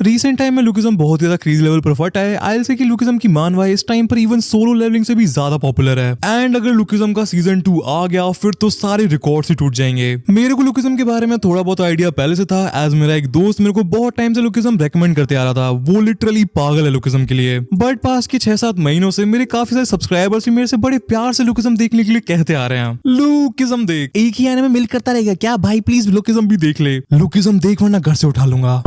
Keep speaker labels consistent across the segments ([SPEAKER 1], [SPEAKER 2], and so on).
[SPEAKER 1] Recent time में lookism बहुत ज्यादा क्रेजी लेवल पर फटा है। आई से कि लुकिज्म की मानवा इस टाइम पर इवन सोलो लेवलिंग से भी ज्यादा पॉपुलर है। एंड अगर लुकिज्म का सीजन 2 आ गया फिर तो सारे रिकॉर्ड्स ही टूट जाएंगे। मेरे को लुकिज्म के बारे में थोड़ा बहुत आइडिया पहले से था, एज मेरा एक दोस्त मेरे को बहुत टाइम से लुकिज्म रेकमेंड करते आ रहा था। वो लिटरली पागल है लुकिज्म के लिए। बट पास के 6-7 महीनों से मेरे काफी सारे सब्सक्राइबर्स मेरे से बड़े प्यार से लुकिज्म देखने के लिए कहते आ रहे हैं, लुकिज्म देख, एक ही एनिमे मिल करता रहेगा क्या भाई, प्लीज लुकिज्म भी देख ले। लुकिज्म देख वरना घर से उठा लूंगा।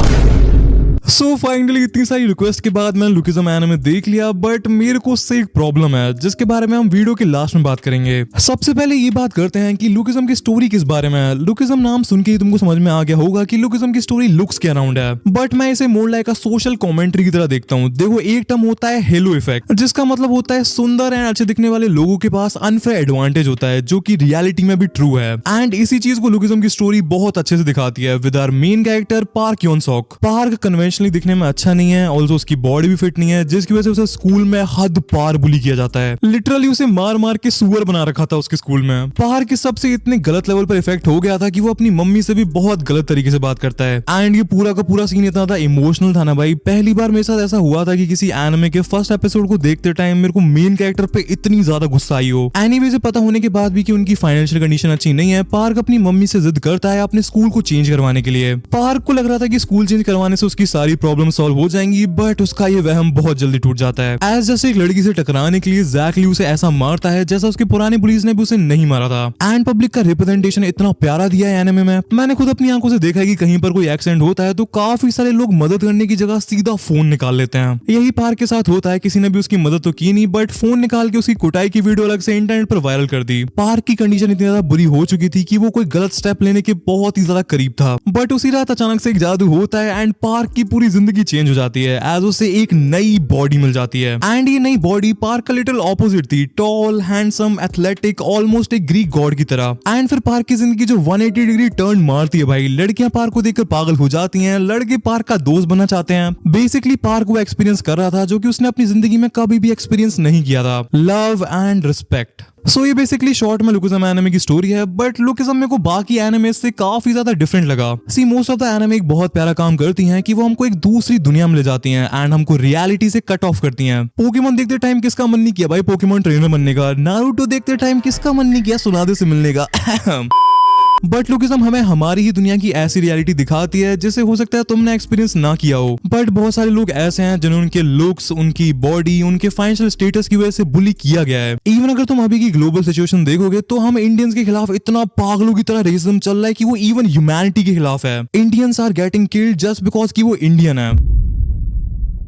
[SPEAKER 1] सो फाइनली इतनी सारी रिक्वेस्ट के बाद मैंने लुकिज्म एनिमे देख लिया, बट मेरे को उससे एक प्रॉब्लम है जिसके बारे में हम वीडियो के लास्ट में बात करेंगे। सबसे पहले ये बात करते हैं कि लुकिज्म की स्टोरी किस बारे में है। लुकिज्म नाम सुन के ही तुमको समझ में आ गया होगा कि लुकिज्म की स्टोरी लुक्स के अराउंड है, बट मैं इसे मोर लाइक सोशल कमेंट्री की तरह देखता हूँ। देखो, एक टर्म होता है हेलो इफेक्ट, जिसका मतलब होता है सुंदर एंड अच्छे दिखने वाले लोगों के पास अनफेयर एडवांटेज होता है, जो कि रियलिटी में भी ट्रू है। एंड इसी चीज को लुकिज्म की स्टोरी बहुत अच्छे से दिखाती है with our main character Park Yeon Seok. Park conventionally दिखने में अच्छा नहीं है, ऑल्सो उसकी बॉडी भी फिट नहीं है, जिसकी वजह से उसे स्कूल में हद पार बुली किया जाता है। लिटरली उसे मार मार के सुअर बना रखा था उसके स्कूल में। पार्क के सबसे इतने गलत लेवल पर इफेक्ट हो गया था कि वो अपनी मम्मी से भी बहुत गलत तरीके से बात करता है। एंड ये पूरा का पूरा सीन इतना था इमोशनल था ना भाई। पहली बार मेरे साथ ऐसा हुआ था कि किसी एनिमे के फर्स्ट एपिसोड को देखते टाइम मेरे को मेन कैरेक्टर पे इतनी ज्यादा गुस्सा आई हो। एनीवे से पता होने के बाद भी कि उनकी फाइनेंशियल कंडीशन अच्छी नहीं है, पार्क अपनी मम्मी से जिद करता है अपने स्कूल को चेंज करवाने के लिए। पार्क को लग रहा था कि स्कूल चेंज करवाने से उसकी सारी प्रॉब्लम सॉल्व हो जाएंगी, बट उसका ये वहम बहुत जल्दी टूट जाता है। एज जैसे एक लड़की से टकराने के लिए जैकली उसे ऐसा मारता है जैसा उसके पुराने पुलिस ने भी उसे नहीं मारा था। एंड पब्लिक का रिप्रेजेंटेशन इतना प्यारा दिया है एनिमे में। मैंने खुद अपनी आंखों से देखा है कि कहीं पर कोई एक्सीडेंट होता है तो काफी सारे लोग मदद करने की जगह सीधा फोन निकाल लेते हैं। यही पार्क के साथ होता है, किसी ने भी उसकी मदद तो की नहीं, बट फोन निकाल के उसकी कुटाई की वीडियो अलग से इंटरनेट पर वायरल कर दी। पार्क की कंडीशन इतनी ज्यादा बुरी हो चुकी थी कि वो कोई गलत स्टेप लेने के बहुत ही ज्यादा करीब था। बट उसी रात अचानक से एक जादू होता है एंड पार्क की पूरी जिंदगी चेंज हो जाती है, एज उसे एक नई बॉडी मिल जाती है। एंड ये नई बॉडी पार्क का लिटिल ऑपोजिट थी, टॉल, हैंडसम, एथलेटिक, ऑलमोस्ट एक ग्रीक गॉड की तरह। एंड फिर पार्क की जिंदगी जो 180 डिग्री टर्न मारती है भाई। लड़कियां पार्क को देखकर पागल हो जाती हैं, लड़के पार्क का दोस्त बनना चाहते हैं। बेसिकली पार्क वो एक्सपीरियंस कर रहा था जो कि उसने अपनी जिंदगी में कभी भी एक्सपीरियंस नहीं किया था, लव एंड रिस्पेक्ट। सो ये बेसिकली शॉर्ट में लुकिज्म एनिमे की स्टोरी है, बट लुकिज्म मेरे को बाकी एनिमे से काफी ज्यादा डिफरेंट लगा। See most of the anime एक बहुत प्यारा काम करती हैं कि वो हमको एक दूसरी दुनिया में ले जाती हैं एंड हमको रियलिटी से कट ऑफ करती हैं। पोकेमॉन देखते टाइम किसका मन नहीं किया भाई पोकेमॉन ट्रेनर बनने का? नारुतो देखते टाइम किसका मन नहीं किया सुनादे से मिलने का? बट लुकिज्म हमें हमारी ही दुनिया की ऐसी रियलिटी दिखाती है जिसे हो सकता है तुमने एक्सपीरियंस ना किया हो। बट बहुत सारे लोग ऐसे हैं जिन्हें उनके लुक्स, उनकी बॉडी, उनके फाइनेंशियल स्टेटस की वजह से बुली किया गया है। इवन अगर तुम अभी की ग्लोबल सिचुएशन देखोगे तो हम इंडियंस के खिलाफ इतना पागलों की तरह रेसिज्म चल रहा है कि वो इवन ह्यूमैनिटी के खिलाफ है। Indians are getting killed just because कि वो इंडियन है।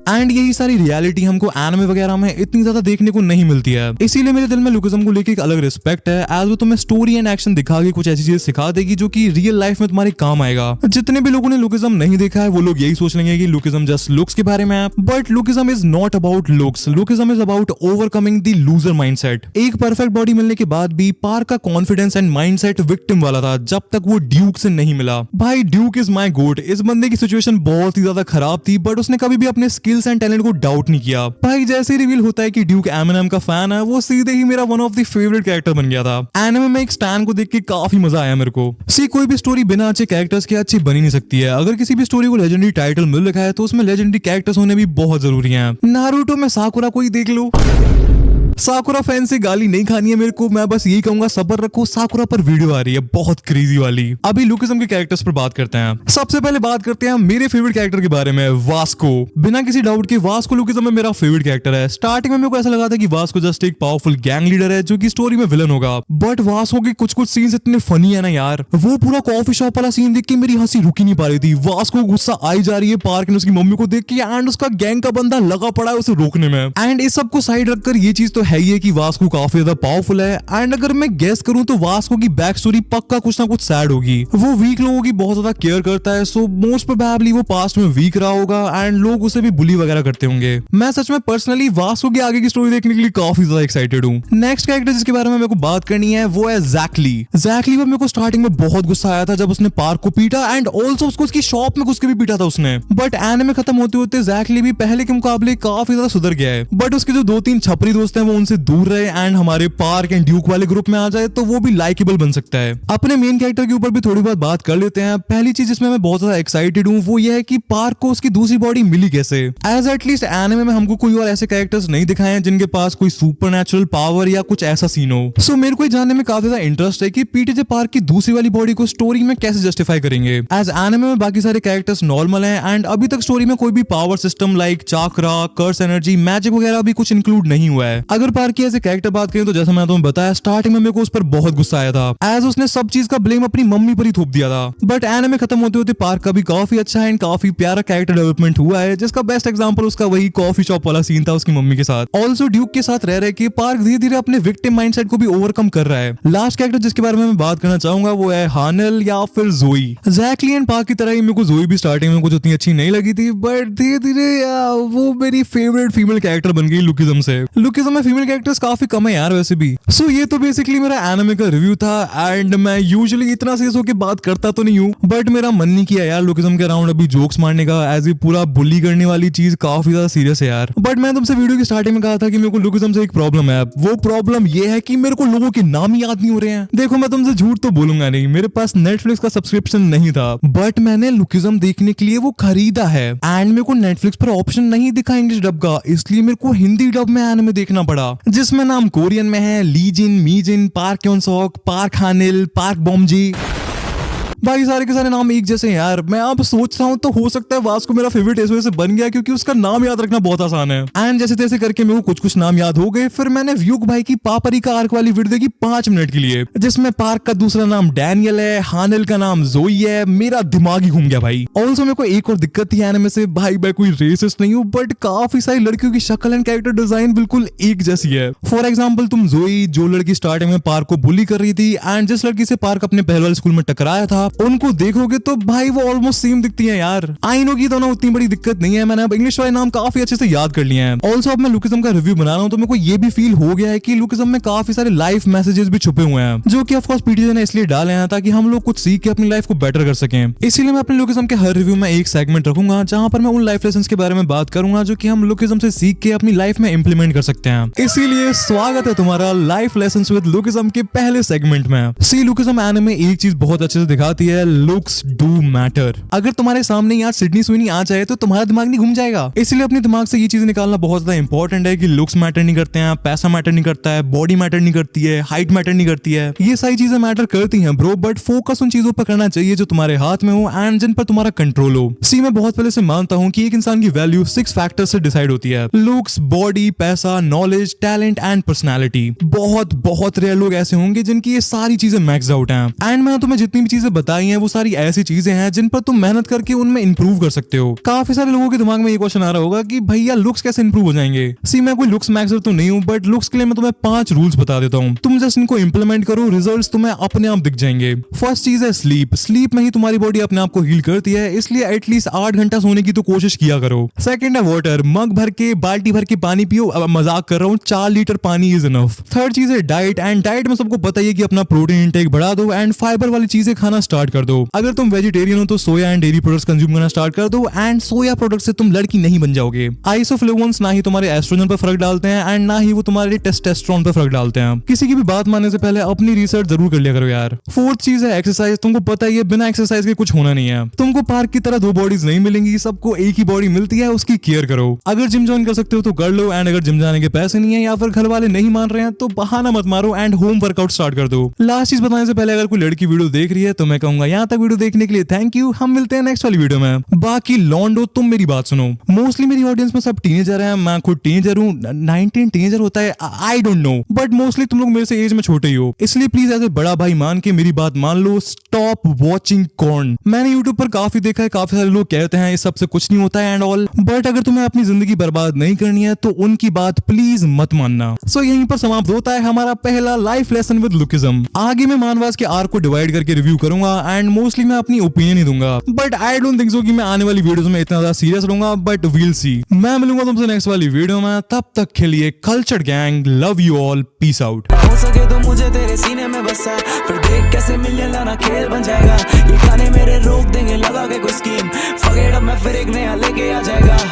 [SPEAKER 1] एंड यही सारी रियलिटी हमको एनिमे वगैरह में इतनी ज्यादा देखने को नहीं मिलती है। इसीलिए मेरे दिल में लुकिज्म को लेकर एक अलग रिस्पेक्ट है, एज वो तुम्हें स्टोरी एंड एक्शन दिखा के कुछ ऐसी चीजें सिखा देगी जो कि रियल लाइफ में तुम्हारे काम आएगा। जितने भी लोगों ने लुकिज्म नहीं देखा है वो लोग यही सोच लेंगे कि लुकिज्म जस्ट लुक्स के बारे में है, but lookism is not about looks. Lookism is about overcoming the loser mindset. एक परफेक्ट बॉडी मिलने के बाद भी पार्क का कॉन्फिडेंस एंड माइंडसेट विक्टिम वाला था जब तक वो ड्यूक से नहीं मिला। भाई ड्यूक इज माई गोट। इस बंदे की सिचुएशन बहुत ही ज्यादा खराब थी, बट उसने कभी भी अपने स्किल्स एंड टैलेंट को डाउट नहीं किया। भाई जैसे रिवील होता है कि ड्यूक एमिनेम का फैन है, वो सीधे ही मेरा one of the favourite character बन गया था। एनिमे में एक स्टैन को देख के काफी मजा आया मेरे को। सी कोई भी स्टोरी बिना अच्छे कैरेक्टर्स के अच्छी बनी नहीं सकती है। अगर किसी भी स्टोरी को लेजेंडरी टाइटल मिल रखा है तो उसमें लेजेंडरी कैरेक्टर्स होने भी बहुत जरूरी हैं। नारुतो में साकुरा को ही देख लो। साकुरा फैन से गाली नहीं खानी है मेरे को, मैं बस यही कहूंगा सब्र रखो, साकुरा पर वीडियो आ रही है बहुत क्रेजी वाली। अभी लुकिज्म के कैरेक्टर्स पर बात करते हैं। सबसे पहले बात करते हैं मेरे फेवरेट कैरेक्टर के बारे में, वास्को। बिना किसी डाउट के वास्को लुकिज्म में मेरा फेवरेट कैरेक्टर है। स्टार्टिंग में मेरे को ऐसा लगा था कि वास्को जस्ट एक पावरफुल गैंग लीडर है जो कि स्टोरी में विलन होगा, बट वास्को के कुछ कुछ सीन्स इतने फनी है ना यार। वो पूरा कॉफी शॉप वाला सीन देख के मेरी हंसी रुकी नहीं पा रही थी। वास्को को गुस्सा आई जा रही है पार्क ने उसकी मम्मी को देख के, एंड उसका गैंग का बंदा लगा पड़ा है उसे रोकने में। एंड इस सब को साइड रखकर ये चीज तो है ही है कि वास्को काफी ज्यादा पावरफुल है। एंड अगर मैं गेस करूं तो वास्को की बैक स्टोरी पक्का कुछ ना कुछ सैड होगी। वो वीक लोगों की बहुत ज्यादा केयर करता है, सो मोस्ट प्रोबेबली वो पास्ट में वीक रहा होगा एंड लोग उसे भी बुली वगैरह करते होंगे। मैं सच में पर्सनली वास्को की आगे की स्टोरी देखने के लिए काफी ज्यादा एक्साइटेड हूँ। नेक्स्ट कैरेक्टर जिसके बारे में मेरे को बात करनी है वो है जैकली। जैकली पर मेरे को स्टार्टिंग में बहुत गुस्सा आया था जब उसने पार्क को पीटा एंड ऑल्सो उसको उसकी शॉप में घुस के भी पीटा था उसने। बट एनिमे खत्म होते होते जैकली भी पहले के मुकाबले काफी ज्यादा सुधर गया है। बट उसके जो 2-3 छपरी दोस्त हैं वो उनसे दूर रहे एंड हमारे पार्क एंड ड्यूक वाले ग्रुप में आ जाए तो वो भी लाइकेबल बन सकता है। अपने मेन कैरेक्टर के ऊपर भी थोड़ी बहुत बात कर लेते हैं। पहली चीज जिसमें मैं बहुत ज्यादा एक्साइटेड हूँ वो ये है कि पार्क को उसकी दूसरी बॉडी मिली कैसे। एज एटलीस्ट एनिमे में हमको कोई और ऐसे कैरेक्टर्स नहीं दिखाए हैं जिनके पास कोई सुपरनैचुरल पावर या कुछ ऐसा सीन हो। सो मेरे को जानने में काफी ज्यादा इंटरेस्ट है कि पीटीजे पार्क की दूसरी वाली बॉडी को स्टोरी में कैसे जस्टिफाई करेंगे। एज एनिमे में बाकी सारे कैरेक्टर्स नॉर्मल हैं एंड अभी तक स्टोरी में कोई भी पावर सिस्टम लाइक चाक्रा, कर्स एनर्जी, मैजिक वगैरह भी कुछ इंक्लूड नहीं हुआ है। अगर पार्क की ऐसे कैरेक्टर बात करें तो जैसा मैंने तुम्हें बताया स्टार्टिंग में मेरे को उस पर बहुत गुस्सा आया था एज उसने सब चीज का ब्लेम अपनी मम्मी पर ही थोप दिया था। बट एनिमे खत्म होते होते पार्क का भी काफी अच्छा एंड काफी प्यारा कैरेक्टर डेवलपमेंट हुआ है, जिसका बेस्ट एग्जांपल उसका वही कॉफी शॉप वाला सीन था उसकी मम्मी के साथ। ऑल्सो ड्यूक के साथ रह रहे कि पार्क धीरे धीरे अपने विक्टिम माइंडसेट को भी ओवरकम कर रहा है। लास्ट कैरेक्टर जिसके बारे में मैं बात करना चाहूंगा वो है हानेल या फिर जोई। जैकली एंड पार्क की तरह ही मेरे को जोई भी स्टार्टिंग में कुछ उतनी अच्छी नहीं लगी थी, बट धीरे धीरे वो मेरी फेवरेट फीमेल कैरेक्टर बन गई लुकिज्म से। लुकिज्म में फीमेल कैरेक्टर्स काफी कम है यार वैसे भी। सो ये तो बेसिकली मेरा एनिमे का रिव्यू था एंड मैं यूजुअली इतना सीरियस होकर बात करता तो नहीं हूँ, बट मेरा मन नहीं किया यार लुकिज्म के अराउंड अभी जोक्स मारने का, एज ये पूरा बुली करने वाली चीज काफी ज्यादा सीरियस है यार। बट मैं तुमसे वीडियो की स्टार्टिंग में कहा था कि मेरे को लुकिज्म से एक प्रॉब्लम है। वो प्रॉब्लम ये है कि मेरे को लोगों के नाम याद नहीं हो रहे हैं। देखो मैं तुमसे झूठ तो बोलूंगा नहीं, मेरे पास नेटफ्लिक्स का सब्सक्रिप्शन नहीं था, बट मैंने लुकिज्म देखने के लिए वो खरीदा है एंड मेरे को नेटफ्लिक्स पर ऑप्शन नहीं दिखा इंग्लिश डब का, इसलिए मेरे को हिंदी डब में एनिमे देखना पड़ा, जिसमें नाम कोरियन में है लीजिन, मीजिन, पार्क क्योंसॉक, पार्क हानिल, पार्क बॉम्जी। भाई सारे के सारे नाम एक जैसे हैं यार। मैं अब सोच रहा हूँ तो हो सकता है वास्को मेरा फेवरेट इस वजह से बन गया क्योंकि उसका नाम याद रखना बहुत आसान है एंड जैसे तैसे करके मेरे को कुछ नाम याद हो गए। फिर मैंने व्यूक भाई की पापरिका आर्क वाली वीडियो देखी 5 मिनट के लिए, जिसमें पार्क का दूसरा नाम डैनियल है, हानिल का नाम जोई है। मेरा दिमाग ही घूम गया भाई। ऑल्सो मेरे को एक और दिक्कत थी एनिमे से, भाई मैं कोई रेसिस्ट नहीं हूँ बट काफी सारी लड़कियों की शक्ल एंड कैरेक्टर डिजाइन बिल्कुल एक जैसी है। फॉर एग्जाम्पल तुम जोई, जो लड़की स्टार्टिंग में पार्क को बुली कर रही थी एंड जिस लड़की से पार्क अपने पहले वाले स्कूल में टकराया था, उनको देखोगे तो भाई वो ऑलमोस्ट सेम दिखती है यार। आई नो की दोनों उतनी बड़ी दिक्कत नहीं है, मैंने अब इंग्लिश वाले नाम काफी अच्छे से याद कर लिए हैं। ऑल्सो अब मैं लुकिज्म का रिव्यू बना रहा हूँ तो मेरे को ये भी फील हो गया है कि लुकिज्म में काफी सारे लाइफ मैसेजेस भी छुपे हुए हैं, जो कि ऑफ कोर्स पीटीजे ने इसलिए डाले हैं ताकि हम लोग कुछ सीख के अपनी लाइफ को बेटर कर सकें। इसीलिए मैं अपने लुकिज्म के हर रिव्यू में एक सेगमेंट रखूंगा जहां पर मैं उन लाइफ लेसन्स के बारे में बात करूंगा जो कि हम लुकिज्म से सीख के अपनी लाइफ में इंप्लीमेंट कर सकते हैं। इसीलिए स्वागत है तुम्हारा लाइफ लेसन्स विद लुकिज्म के पहले सेगमेंट में। सी लुकिज्म एनिमे एक चीज बहुत अच्छे से दिखाती है, लुक्स डू मैटर। अगर तुम्हारे सामने यहाँ सिडनी स्विनी आ जाए तो तुम्हारा दिमाग नहीं घूम जाएगा। इसलिए अपने दिमाग से ये चीज निकालना बहुत ज्यादा इंपॉर्टेंट है कि लुक्स मैटर नहीं करते हैं, पैसा मैटर नहीं करता है, बॉडी मैटर नहीं करती है, हाइट मैटर नहीं करती है। ये सारी चीजें मैटर करती हैं ब्रो, बट फोकस उन चीजों पर करना चाहिए जो तुम्हारे हाथ में हो एंड जिन पर तुम्हारा कंट्रोल हो। सी मैं बहुत पहले से मानता हूँ कि एक इंसान की वैल्यू 6 फैक्टर्स से डिसाइड होती है, लुक्स, बॉडी, पैसा, नॉलेज, टैलेंट एंड पर्सनैलिटी। बहुत रेयर लोग ऐसे होंगे जिनकी ये सारी चीजें मैक्स आउट हैं एंड मैंने तुम्हें जितनी भी चीजें बताई हैं वो सारी ऐसी चीजें हैं जिन पर तुम मेहनत करके उनमें इंप्रूव कर सकते हो। काफी सारे लोगों के दिमाग में ये क्वेश्चन आ रहा होगा कि भैया लुक्स कैसे इंप्रूव हो जाएंगे। सी मैं कोई लुक्स मैक्सर तो नहीं हूँ, बट लुक्स के लिए मैं तुम्हें 5 रूल्स बता देता हूँ। तुम जस्ट इनको इंप्लीमेंट करो, रिजल्ट्स तुम्हें अपने आप दिख जाएंगे। फर्स्ट चीज है स्लीप। स्लीप में ही तुम्हारी बॉडी अपने आप को हील करती है, इसलिए एटलीस्ट 8 घंटा सोने की तो कोशिश किया करो। सेकंड है वाटर। मग भर के, बाल्टी भर के पानी पियो। अब मजाक कर रहा हूँ, 4 लीटर पानी इज इनफ। थर्ड चीज है डाइट एंड डाइट में सबको पता है कि अपना प्रोटीन इंटेक बढ़ा दो एंड फाइबर वाली चीजें खाना स्टार्ट कर दो। अगर तुम वेजिटेरियन हो तो सोया एंड डेयरी प्रोडक्ट्स कंज्यूम करना स्टार्ट कर दो एंड सोया प्रोडक्ट से तुम लड़की नहीं बन जाओगे। आइसोफ्लेवोन्स ना ही तुम्हारे एस्ट्रोजन पर फर्क डालते हैं एंड ना ही वो तुम्हारे टेस्टोस्टेरोन पर फर्क डालते हैं। किसी की भी बात मानने से पहले अपनी रिसर्च जरूर कर लिया करो यार। फोर्थ चीज है एक्सरसाइज। तुमको पता ही है बिना एक्सरसाइज के कुछ होना नहीं है। तुमको पार्क की तरह 2 बॉडीज नहीं मिलेंगी, सबको एक ही बॉडी मिलती है, उसकी केयर करो। अगर जिम ज्वाइन कर सकते हो तो कर लो एंड अगर जिम जाने के पैसे नहीं है या फिर घर वाले नहीं मान रहे हैं तो बहाना मत मारो एंड होम वर्कआउट स्टार्ट कर दो। लास्ट चीज बताने से पहले अगर कोई लड़की वीडियो देख रही है तो मैं कहूंगा यहाँ तक वीडियो देखने के लिए थैंक यू। हम मिलते हैं नेक्स्ट वाली वीडियो में। बाकी लॉन्डो तुम मेरी बात सुनो। मोस्टली मेरी ऑडियंस में सब टीनेजर हैं, मैं खुद टीनेजर हूँ। 19 टीनेजर होता है I don't know, but mostly तुम लोग मेरे से एज में छोटे ही हो, इसलिए प्लीज एज ए बड़ा भाई मान के मेरी बात मान लो। Stop watching corn. मैंने यूट्यूब पर काफी देखा है, काफी सारे लोग कहते हैं इस सबसे कुछ नहीं होता है एंड ऑल, बट अगर तुम्हें अपनी जिंदगी बर्बाद नहीं करनी है तो उनकी बात प्लीज मत मानना। सो यहीं पर समाप्त होता है हमारा पहला लाइफ लेसन विद लुकिज्म। आगे मैं मानवास के आर्क को डिवाइड करके रिव्यू करूंगा एंड मोस्टली मैं अपनी ओपिनियन ही दूंगा, but I don't think so कि मैं आने वाली वीडियोस में इतना ज्यादा सीरियस रहूंगा, बट वील सी। मैं मिलूंगा तुमसे नेक्स्ट वाली वीडियो में, तब तक के लिए cultured gang, love you all, peace out.
[SPEAKER 2] हो सके तो मुझे तेरे सीने में बसा, फिर देख कैसे मिलियन लाना खेल बन जाएगा। ये गाने मेरे रोक देंगे लगा के कोई स्कीम, फॉरगेट अब मैं फिर एक नया लेके आ जाएगा।